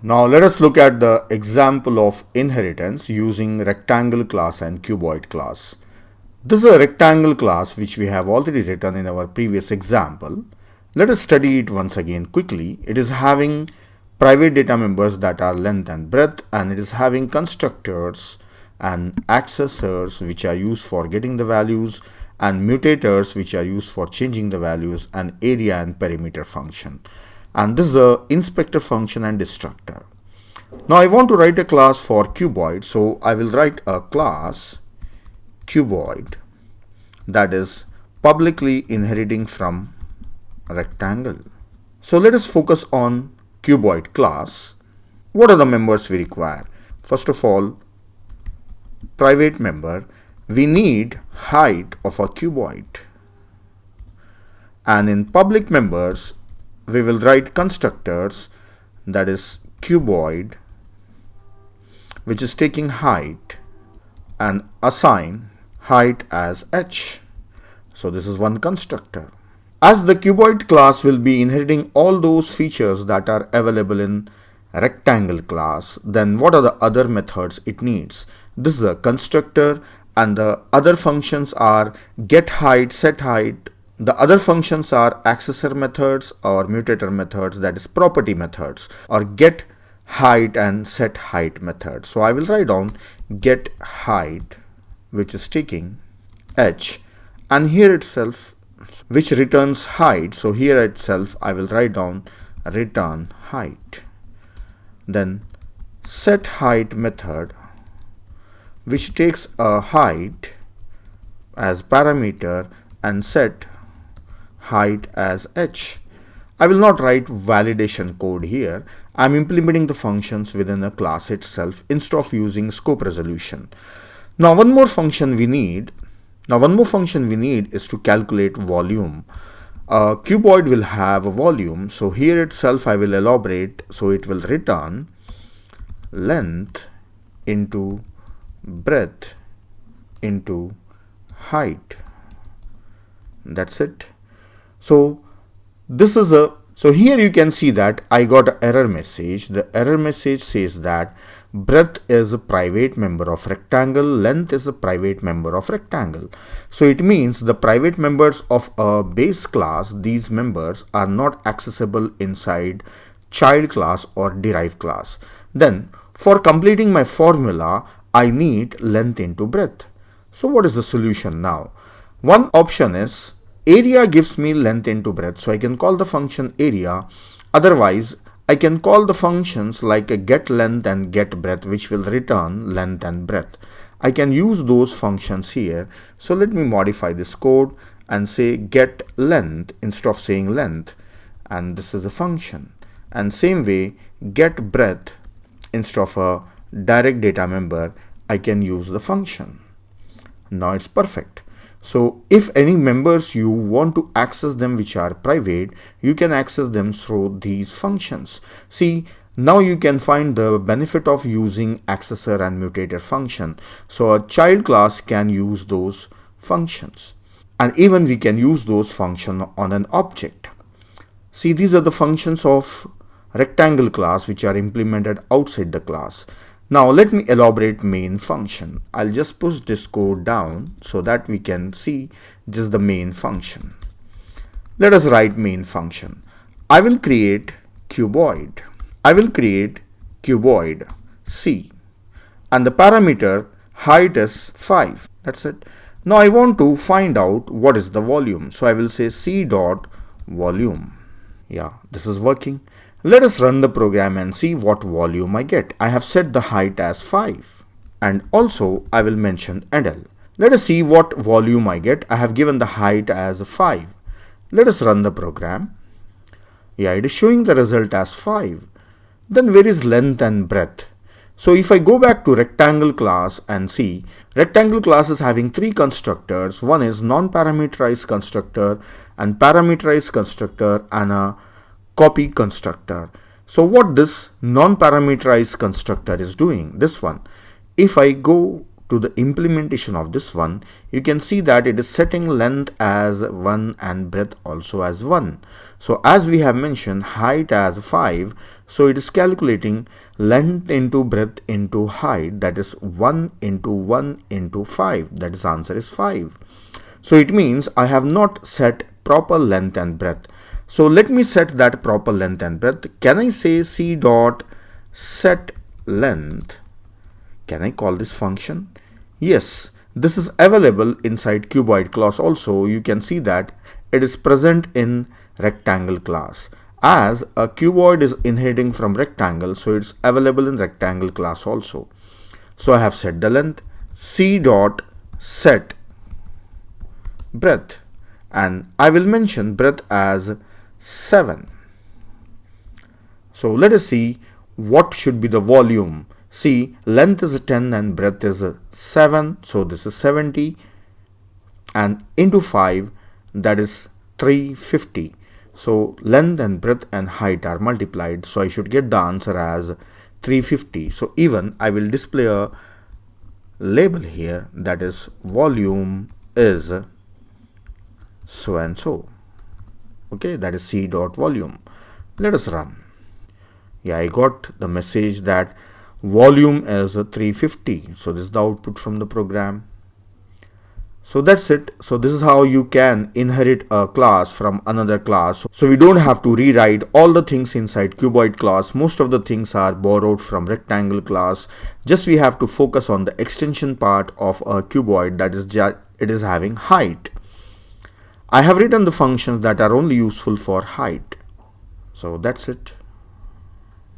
Now let us look at the example of inheritance using rectangle class and cuboid class. This is a rectangle class which we have already written in our previous example. Let us study it once again quickly. It is having private data members that are length and breadth, and it is having constructors and accessors which are used for getting the values, and mutators which are used for changing the values, and area and perimeter function. And this is a inspector function and destructor. Now I want to write a class for cuboid, so I will write a class cuboid that is publicly inheriting from rectangle. So let us focus on cuboid class. What are the members we require? First of all, private member, we need height of a cuboid. And in public members, we will write constructors that is cuboid, which is taking height, and assign height as h. So this is one constructor. As the cuboid class will be inheriting all those features that are available in rectangle class, then what are the other methods it needs? This is a constructor, and the other functions are get height, set height. The other functions are accessor methods or mutator methods, that is property methods, or get height and set height methods. So I will write down get height, which is taking h, and here itself which returns height. So here itself I will write down return height. Then set height method, which takes a height as parameter and set height as h. I will not write validation code here. I am implementing the functions within the class itself instead of using scope resolution. Now one more function we need is to calculate volume. A cuboid will have a volume, so here itself I will elaborate. So it will return length into breadth into height. That's it. So here you can see that I got an error message. The error message says that breadth is a private member of rectangle, length is a private member of rectangle. So it means the private members of a base class, these members are not accessible inside child class or derived class. Then for completing my formula, I need length into breadth. So what is the solution now? One option is area gives me length into breadth, so I can call the function area. Otherwise, I can call the functions like a get length and get breadth, which will return length and breadth. I can use those functions here. So let me modify this code and say get length instead of saying length, and this is a function. And same way, get breadth instead of a direct data member, I can use the function. Now it's perfect. So if any members you want to access them which are private, you can access them through these functions. See, now you can find the benefit of using accessor and mutator function. So a child class can use those functions, and even we can use those functions on an object. See, these are the functions of rectangle class which are implemented outside the class. Now let me elaborate main function. I'll just push this code down so that we can see just the main function. Let us write main function. I will create cuboid. C, and the parameter height is 5. That's it. Now I want to find out what is the volume. So I will say c dot volume. Yeah, this is working. Let us run the program and see what volume I get. I have set the height as 5, and also I will mention endl. Let us see what volume I get. I have given the height as 5. Let us run the program. Yeah, it is showing the result as 5. Then where is length and breadth? So if I go back to rectangle class and see, rectangle class is having 3 constructors. One is non-parameterized constructor, and parameterized constructor, and a copy constructor. So what this non-parameterized constructor is doing, this one, if I go to the implementation of this one, you can see that it is setting length as 1 and breadth also as 1. So as we have mentioned height as 5, So it is calculating length into breadth into height, that is 1 into 1 into 5, that is answer is 5. So it means I have not set proper length and breadth. So let me set that proper length and breadth. Can I say c dot set length? Can I call this function? Yes, this is available inside cuboid class also. You can see that it is present in rectangle class. As a cuboid is inheriting from rectangle, so it's available in rectangle class also. So I have set the length, c dot set breadth, and I will mention breadth as 7. So let us see what should be the volume. See, length is 10 and breadth is 7, so this is 70, and into 5, that is 350. So length and breadth and height are multiplied, so I should get the answer as 350. So even I will display a label here, that is volume is so and so. Okay, that is c dot volume. Let us run. Yeah, I got the message that volume is 350. So this is the output from the program. So that's it. So this is how you can inherit a class from another class. So we don't have to rewrite all the things inside cuboid class. Most of the things are borrowed from rectangle class. Just we have to focus on the extension part of a cuboid, that is it is having height. I have written the functions that are only useful for height. So that's it.